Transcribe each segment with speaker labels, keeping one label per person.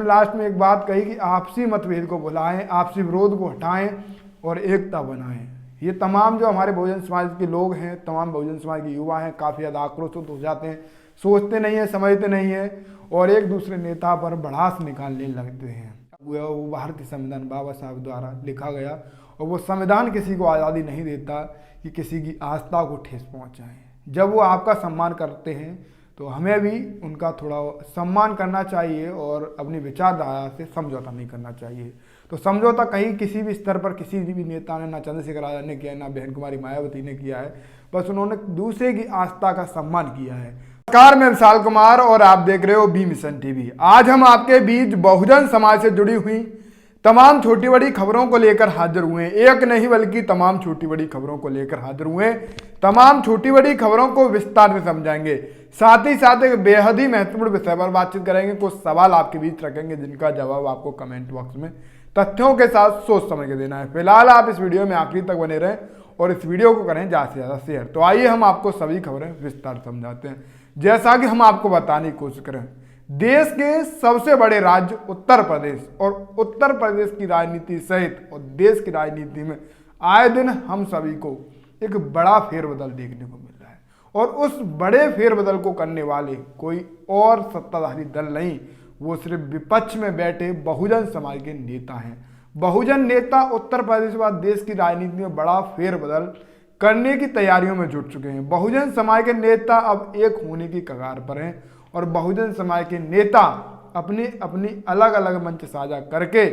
Speaker 1: Last में एक बात कही कि आपसी मतभेद को भुलाएं, आपसी विरोध को हटाएं और एकता बनाएं। ये तमाम जो हमारे बहुजन समाज के लोग हैं, तमाम बहुजन समाज के युवा हैं, काफ़ी ज़्यादा आक्रोशित हो जाते हैं, सोचते नहीं हैं, समझते नहीं हैं और एक दूसरे नेता पर भड़ास निकालने लगते हैं। वो भारतीय संविधान बाबा साहब द्वारा लिखा गया और वो संविधान किसी को आज़ादी नहीं देता कि किसी की आस्था को ठेस पहुंचाएं। जब वो आपका सम्मान करते हैं तो हमें भी उनका थोड़ा सम्मान करना चाहिए और अपनी विचारधारा से समझौता नहीं करना चाहिए। तो समझौता कहीं किसी भी स्तर पर किसी भी नेता ने, ना चंद्रशेखर आज़ाद ने किया है, ना बहन कुमारी मायावती ने किया है, बस उन्होंने दूसरे की आस्था का सम्मान किया है। नमस्कार, मैं विशाल कुमार और आप देख रहे हो बी मिशन टीवी। आज हम आपके बीच बहुजन समाज से जुड़ी हुई तमाम छोटी बड़ी खबरों को लेकर हाजिर हुए हैं। एक नहीं बल्कि तमाम छोटी बड़ी खबरों को लेकर हाजिर हुए हैं। तमाम छोटी बड़ी खबरों को विस्तार से समझाएंगे, साथ ही साथ एक बेहद ही महत्वपूर्ण विषय पर बातचीत करेंगे। कुछ सवाल आपके बीच रखेंगे जिनका जवाब आपको कमेंट बॉक्स में तथ्यों के साथ सोच समझ के देना है। फिलहाल आप इस वीडियो में आखिरी तक बने रहें और इस वीडियो को करें ज़्यादा से ज़्यादा शेयर। तो आइए हम आपको सभी खबरें विस्तार समझाते हैं। जैसा कि हम आपको बताने की कोशिश करें, देश के सबसे बड़े राज्य उत्तर प्रदेश और उत्तर प्रदेश की राजनीति सहित और देश की राजनीति में आए दिन हम सभी को एक बड़ा फेरबदल देखने को मिल रहा है और उस बड़े फेरबदल को करने वाले कोई और सत्ताधारी दल नहीं, वो सिर्फ विपक्ष में बैठे बहुजन समाज के नेता हैं। बहुजन नेता उत्तर प्रदेश व देश की राजनीति में बड़ा फेरबदल करने की तैयारियों में जुट चुके हैं। बहुजन समाज के नेता अब एक होने की कगार पर हैं और बहुजन समाज के नेता अपनी अपनी अलग अलग मंच साझा करके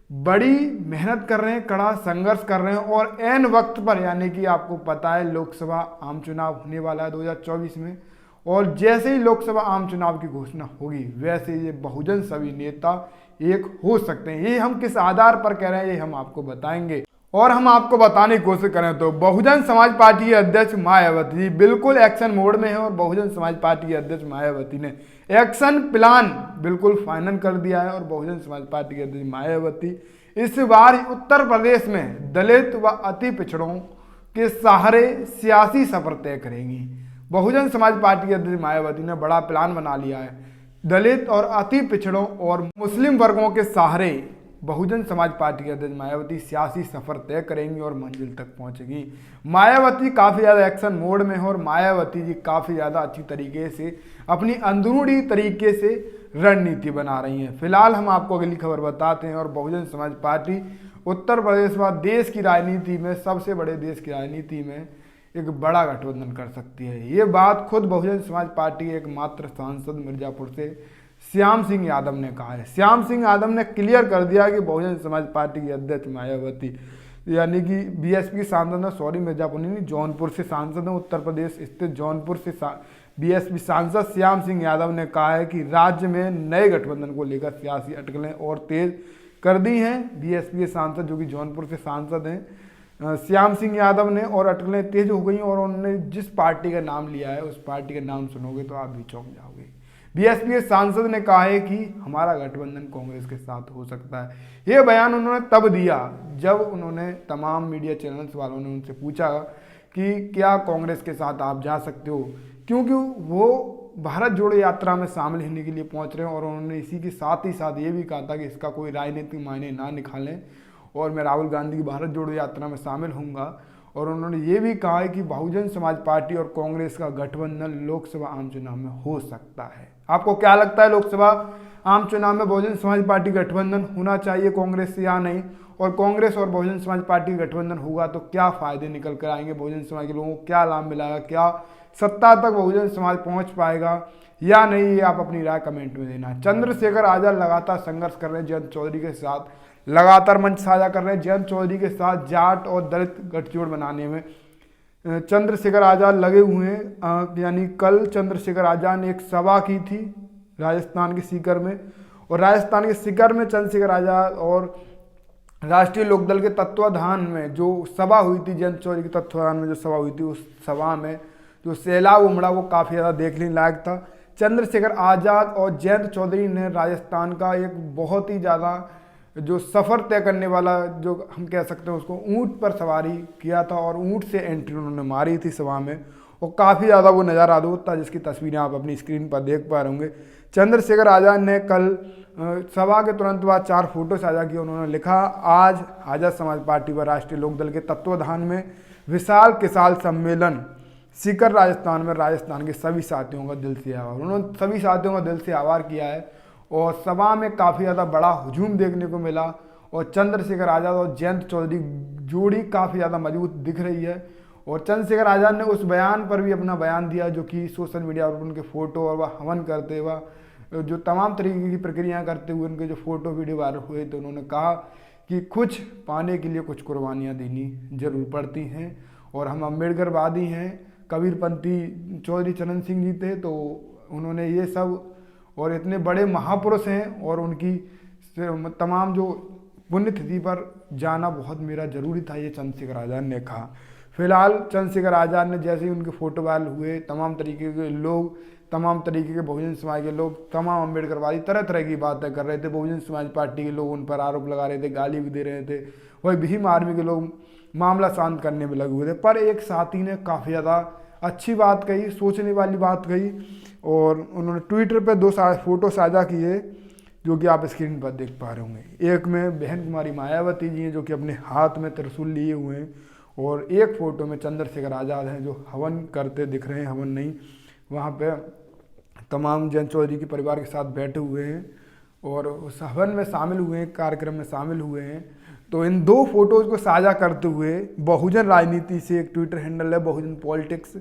Speaker 1: बड़ी मेहनत कर रहे हैं, कड़ा संघर्ष कर रहे हैं और ऐन वक्त पर, यानी कि आपको पता है लोकसभा आम चुनाव होने वाला है 2024 में, और जैसे ही लोकसभा आम चुनाव की घोषणा होगी वैसे ये बहुजन सभी नेता एक हो सकते हैं। ये हम किस आधार पर कह रहे हैं ये हम आपको बताएंगे और हम आपको बताने की कोशिश करें तो बहुजन समाज पार्टी के अध्यक्ष मायावती बिल्कुल एक्शन मोड में है और बहुजन समाज पार्टी के अध्यक्ष मायावती ने एक्शन प्लान बिल्कुल फाइनल कर दिया है और बहुजन समाज पार्टी के अध्यक्ष मायावती इस बार उत्तर प्रदेश में दलित व अति पिछड़ों के सहारे सियासी सफर तय करेंगी। बहुजन समाज पार्टी के अध्यक्ष मायावती ने बड़ा प्लान बना लिया है। दलित और अति पिछड़ों और मुस्लिम वर्गों के सहारे बहुजन समाज पार्टी के अध्यक्ष मायावती सियासी सफर तय करेंगी और मंजिल तक पहुंचेगी। मायावती काफ़ी ज़्यादा एक्शन मोड में है और मायावती जी काफ़ी ज़्यादा अच्छी तरीके से अपनी अंदरूनी तरीके से रणनीति बना रही हैं। फिलहाल हम आपको अगली खबर बताते हैं और बहुजन समाज पार्टी उत्तर प्रदेश व देश की राजनीति में, सबसे बड़े देश की राजनीति में एक बड़ा गठबंधन कर सकती है। ये बात खुद बहुजन समाज पार्टी के एकमात्र सांसद मिर्जापुर से श्याम सिंह यादव ने कहा है। श्याम सिंह यादव ने क्लियर कर दिया कि बहुजन समाज पार्टी की अध्यक्ष मायावती, यानी कि बीएसपी की सांसद है, सॉरी मिर्जापुर नहीं, जौनपुर से सांसद है, उत्तर प्रदेश स्थित जौनपुर से बीएसपी सांसद श्याम सिंह यादव ने कहा है कि राज्य में नए गठबंधन को लेकर सियासी अटकलें और तेज कर दी हैं। बीएसपी के सांसद जो कि जौनपुर से सांसद हैं श्याम सिंह यादव ने, और अटकलें तेज हो गई और उन्होंने जिस पार्टी का नाम लिया है उस पार्टी का नाम सुनोगे तो आप भी चौंक जाओगे। बीएसपी के सांसद ने कहा है कि हमारा गठबंधन कांग्रेस के साथ हो सकता है। ये बयान उन्होंने तब दिया जब उन्होंने तमाम मीडिया चैनल्स वालों ने उनसे पूछा कि क्या कांग्रेस के साथ आप जा सकते हो, क्योंकि वो भारत जोड़ो यात्रा में शामिल होने के लिए पहुंच रहे हैं और उन्होंने इसी के साथ ही साथ ये भी कहा था कि इसका कोई राजनीतिक मायने ना निकालें और मैं राहुल गांधी की भारत जोड़ो यात्रा में शामिल होऊंगा। और उन्होंने ये भी कहा है कि बहुजन समाज पार्टी और कांग्रेस का गठबंधन लोकसभा आम चुनाव में हो सकता है। आपको क्या लगता है, लोकसभा आम चुनाव में बहुजन समाज पार्टी गठबंधन होना चाहिए कांग्रेस से या नहीं? और कांग्रेस और बहुजन समाज पार्टी गठबंधन होगा तो क्या फायदे निकल कर आएंगे, बहुजन समाज के लोगों को क्या लाभ मिलेगा, क्या सत्ता तक बहुजन समाज पहुंच पाएगा या नहीं? ये आप अपनी राय कमेंट में देना। चंद्रशेखर आजाद लगातार संघर्ष कर रहे हैं जयंत चौधरी के साथ, लगातार मंच साझा कर रहे हैं जयंत चौधरी के साथ जाट और दलित गठजोड़ बनाने में चंद्रशेखर आजाद लगे हुए हैं। यानी कल चंद्रशेखर आजाद ने एक सभा की थी राजस्थान के सीकर में, और राजस्थान के सीकर में चंद्रशेखर आजाद और राष्ट्रीय लोकदल के तत्वाधान में जो सभा हुई थी, जयंत चौधरी के तत्वाधान में जो सभा हुई थी, उस सभा में जो सैलाब उमड़ा वो काफ़ी ज़्यादा देखने लायक था। चंद्रशेखर आजाद और जयंत चौधरी ने राजस्थान का एक बहुत ही ज़्यादा जो सफ़र तय करने वाला, जो हम कह सकते हैं उसको, ऊंट पर सवारी किया था और ऊंट से एंट्री उन्होंने मारी थी सभा में। और काफ़ी ज़्यादा वो नज़ारा अद्भुत था, जिसकी तस्वीरें आप अपनी स्क्रीन पर देख पा रहे होंगे। चंद्रशेखर आज़ाद ने कल सभा के तुरंत बाद 4 फोटो साझा किए। उन्होंने लिखा, आज आज़ाद समाज पार्टी व राष्ट्रीय लोकदल के तत्वाधान में विशाल किसान सम्मेलन सीकर राजस्थान में राजस्थान के सभी साथियों का दिल से आभार। उन्होंने सभी साथियों का दिल से आभार किया है और सभा में काफ़ी ज़्यादा बड़ा हुजूम देखने को मिला और चंद्रशेखर आज़ाद और जयंत चौधरी जोड़ी काफ़ी ज़्यादा मजबूत दिख रही है। और चंद्रशेखर आज़ाद ने उस बयान पर भी अपना बयान दिया जो कि सोशल मीडिया पर उनके फ़ोटो और वह हवन करते हुए जो तमाम तरीके की प्रक्रियाएं करते हुए उनके जो फ़ोटो वीडियो वायरल हुए, तो उन्होंने कहा कि कुछ पाने के लिए कुछ कुर्बानियाँ देनी जरूर पड़ती हैं और हम अम्बेडकरवादी हैं। कबीरपंथी चौधरी चरण सिंह जी थे, तो उन्होंने ये सब और इतने बड़े महापुरुष हैं और उनकी तमाम जो पुण्यतिथि पर जाना बहुत मेरा जरूरी था, ये चंद्रशेखर आज़ाद ने कहा। फिलहाल चंद्रशेखर आज़ाद ने जैसे ही उनके फोटो वायरल हुए, तमाम तरीके के लोग, तमाम तरीके के बहुजन समाज के लोग, तमाम अम्बेडकरवादी तरह तरह की बातें कर रहे थे। बहुजन समाज पार्टी के लोग उन पर आरोप लगा रहे थे, गाली भी दे रहे थे। वही भीम आर्मी के लोग मामला शांत करने में लगे हुए थे। पर एक साथी ने काफ़ी ज़्यादा अच्छी बात कही, सोचने वाली बात कही और उन्होंने ट्विटर पर 2 फोटो साझा किए जो कि आप स्क्रीन पर देख पा रहे होंगे। एक में बहन कुमारी मायावती जी हैं जो कि अपने हाथ में त्रिशूल लिए हुए हैं और एक फ़ोटो में चंद्रशेखर आज़ाद हैं जो हवन करते दिख रहे हैं। हवन नहीं, वहाँ पे तमाम जयंत चौधरी के परिवार के साथ बैठे हुए हैं और उस हवन में शामिल हुए हैं, कार्यक्रम में शामिल हुए हैं। तो इन 2 फोटोज़ को साझा करते हुए बहुजन राजनीति से एक ट्विटर हैंडल है बहुजन पॉलिटिक्स,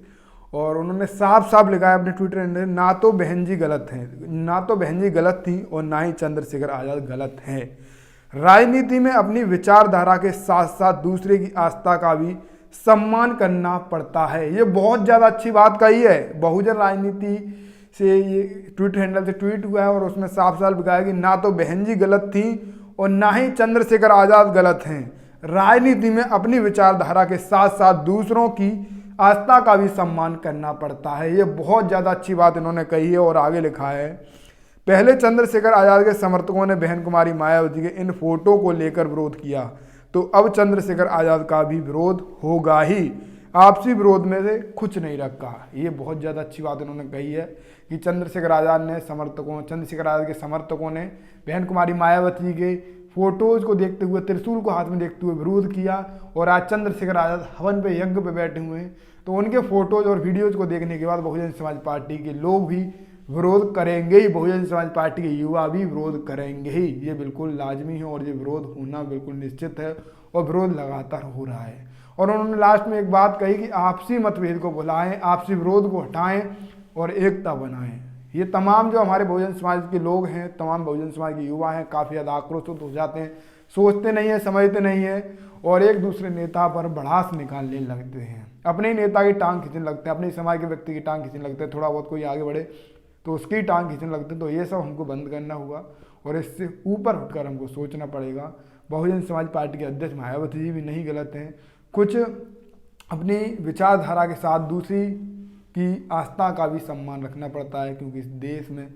Speaker 1: और उन्होंने साफ साफ लिखा है अपने ट्विटर हैंडल, ना तो बहन जी गलत हैं, ना तो बहन जी गलत थी और ना ही चंद्रशेखर आज़ाद गलत हैं। राजनीति में अपनी विचारधारा के साथ साथ दूसरे की आस्था का भी सम्मान करना पड़ता है। ये बहुत ज़्यादा अच्छी बात कही है। बहुजन राजनीति से ये ट्विटर हैंडल से ट्वीट हुआ है और उसमें साफ साफ लिखा है कि ना तो बहन जी गलत थी और ना ही चंद्रशेखर आज़ाद गलत हैं। राजनीति में अपनी विचारधारा के साथ साथ दूसरों की आस्था का भी सम्मान करना पड़ता है। ये बहुत ज़्यादा अच्छी बात इन्होंने कही है और आगे लिखा है, पहले चंद्रशेखर आज़ाद के समर्थकों ने बहन कुमारी मायावती के इन फोटो को लेकर विरोध किया, तो अब चंद्रशेखर आज़ाद का भी विरोध होगा ही। आपसी विरोध में से कुछ नहीं रखा। ये बहुत ज़्यादा अच्छी बात इन्होंने कही है कि चंद्रशेखर आज़ाद के समर्थकों ने बहन कुमारी मायावती के फोटोज़ को देखते हुए, त्रिशूल को हाथ में देखते हुए विरोध किया और आज चंद्रशेखर आज़ाद हवन पे यज्ञ पे बैठे हुए हैं। तो उनके फोटोज़ और वीडियोज़ को देखने के बाद बहुजन समाज पार्टी के लोग भी विरोध करेंगे ही, बहुजन समाज पार्टी के युवा भी विरोध करेंगे ही। ये बिल्कुल लाजमी है और ये विरोध होना बिल्कुल निश्चित है और विरोध लगातार हो रहा है। और उन्होंने लास्ट में एक बात कही कि आपसी मतभेद को भुलाएं, आपसी विरोध को हटाएं और एकता बनाएं। ये तमाम जो हमारे बहुजन समाज के लोग हैं, तमाम बहुजन समाज के युवा हैं, काफ़ी ज़्यादा आक्रोशित हो जाते हैं, सोचते नहीं हैं, समझते नहीं हैं और एक दूसरे नेता पर भड़ास निकालने लगते हैं, अपने ही नेता की टांग खींचने लगते हैं, अपने समाज के व्यक्ति की टांग खींचने लगते हैं। थोड़ा बहुत कोई आगे बढ़े तो उसकी टांग खींचने लगते हैं। तो ये सब हमको बंद करना होगा और इससे ऊपर उठकर हमको सोचना पड़ेगा। बहुजन समाज पार्टी के अध्यक्ष मायावती जी भी नहीं गलत हैं। कुछ अपनी विचारधारा के साथ दूसरी की आस्था का भी सम्मान रखना पड़ता है, क्योंकि इस देश में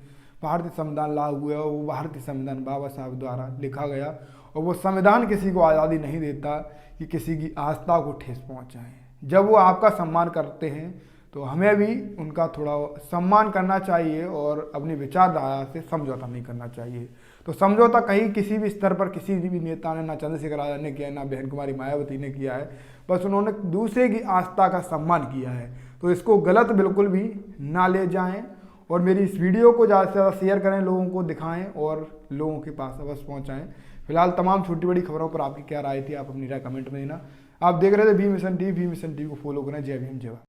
Speaker 1: भारतीय संविधान लागू हुआ है और वो भारतीय संविधान बाबा साहब द्वारा लिखा गया और वो संविधान किसी को आज़ादी नहीं देता कि किसी की आस्था को ठेस पहुँचाएँ। जब वो आपका सम्मान करते हैं तो हमें भी उनका थोड़ा सम्मान करना चाहिए और अपनी विचारधारा से समझौता नहीं करना चाहिए। तो समझौता कहीं किसी भी स्तर पर किसी भी नेता ने, ना चंद्रशेखर आज़ाद ने किया, ना बहन कुमारी मायावती ने किया है, बस उन्होंने दूसरे की आस्था का सम्मान किया है। तो इसको गलत बिल्कुल भी ना ले जाएं और मेरी इस वीडियो को ज़्यादा से ज़्यादा शेयर करें, लोगों को दिखाएं और लोगों के पास अवश्य पहुँचाएँ। फिलहाल तमाम छोटी बड़ी खबरों पर आपकी क्या राय थी, आप अपनी राय कमेंट में देना। आप देख रहे थे भी मिशन टीवी को फॉलो करें। जय भीम, जय भारत।